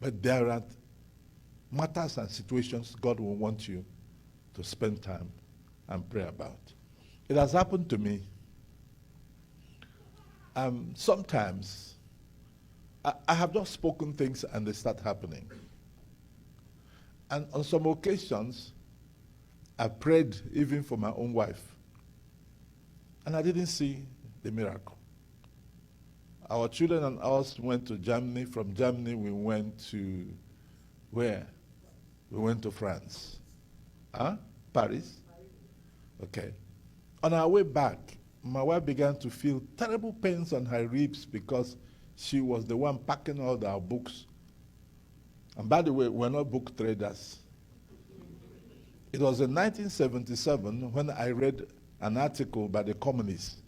But there are matters and situations God will want you to spend time and pray about. It has happened to me. Sometimes I have just spoken things and they start happening. And on some occasions, I prayed even for my own wife. And I didn't see the miracle. Our children and us went to Germany. From Germany, we went to where? We went to France. Paris? Okay. On our way back, my wife began to feel terrible pains on her ribs because she was the one packing all our books. And by the way, we're not book traders. It was in 1977 when I read an article by the communists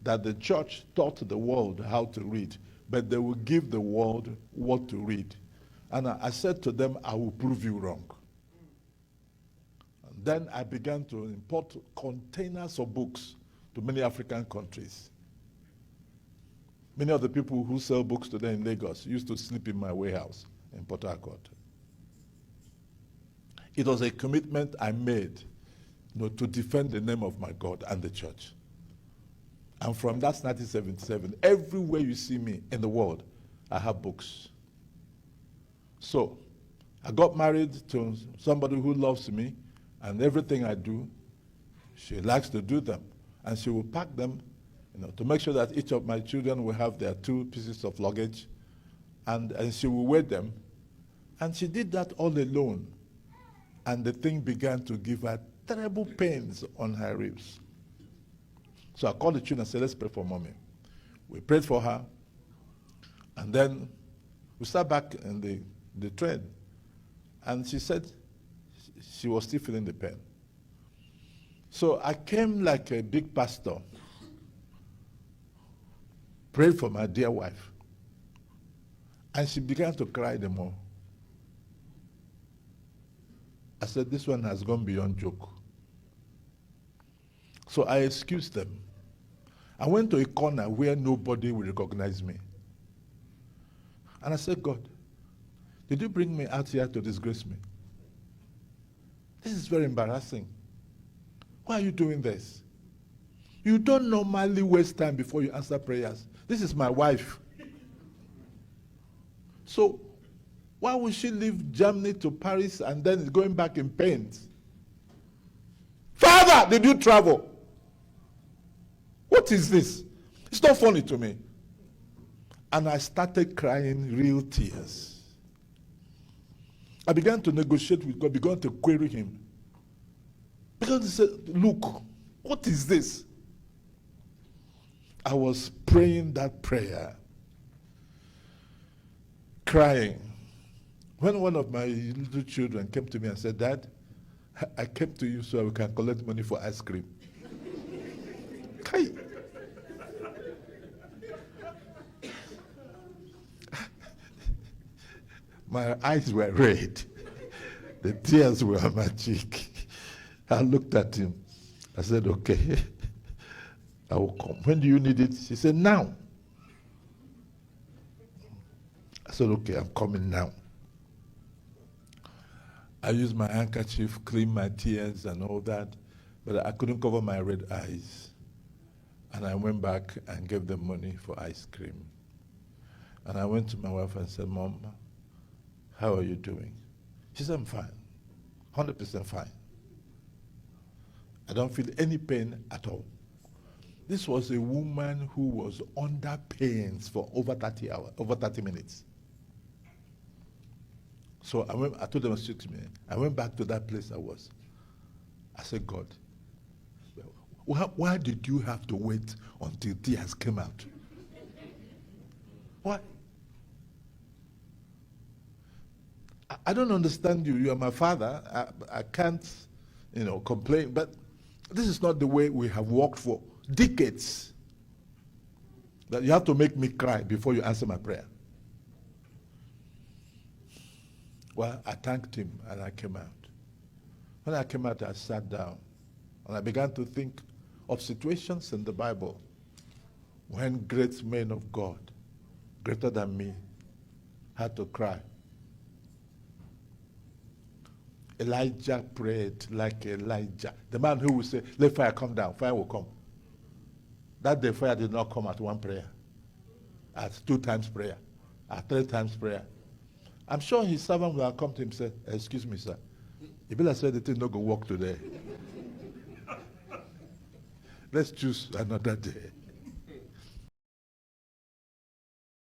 that the church taught the world how to read, but they will give the world what to read. And I said to them, I will prove you wrong. And then I began to import containers of books to many African countries. Many of the people who sell books today in Lagos used to sleep in my warehouse in Port Harcourt. It was a commitment I made, to defend the name of my God and the church. And from that 1977, everywhere you see me in the world, I have books. So I got married to somebody who loves me, and everything I do, she likes to do them. And she will pack them, to make sure that each of my children will have their 2 pieces of luggage, and she will wear them. And she did that all alone. And the thing began to give her terrible pains on her ribs. So I called the children and said, let's pray for mommy. We prayed for her. And then we sat back in the train. And she said she was still feeling the pain. So I came like a big pastor, prayed for my dear wife. And she began to cry the more. I said, this one has gone beyond joke. So I excused them. I went to a corner where nobody will recognize me. And I said, God, did you bring me out here to disgrace me? This is very embarrassing. Why are you doing this? You don't normally waste time before you answer prayers. This is my wife. So why would she leave Germany to Paris and then going back in pains? Father, did you travel? What is this? It's not funny to me. And I started crying real tears. I began to negotiate with God, began to query him. Because he said, look, what is this? I was praying that prayer, crying. When one of my little children came to me and said, Dad, I came to you so I can collect money for ice cream. My eyes were red. The tears were on my cheek. I looked at him. I said, okay, I will come. When do you need it? She said, now. I said, okay, I'm coming now. I used my handkerchief, clean my tears and all that, but I couldn't cover my red eyes. And I went back and gave them money for ice cream. And I went to my wife and said, Mom, how are you doing? She said, I'm fine, 100% fine. I don't feel any pain at all. This was a woman who was under pains for over 30 hours, over 30 minutes. So I told them, excuse me, I went back to that place I was. I said, God, why did you have to wait until tears came out? Why? I don't understand you. You are my father. I can't, complain. But this is not the way we have walked for decades. That you have to make me cry before you answer my prayer. Well, I thanked him and I came out. When I came out, I sat down and I began to think of situations in the Bible when great men of God, greater than me, had to cry Elijah prayed like Elijah. The man who will say, let fire come down, fire will come. That day fire did not come at one prayer, at 2 times prayer, at 3 times prayer. I'm sure his servant will have come to him and say, excuse me, sir. If I said the thing not go work today, let's choose another day.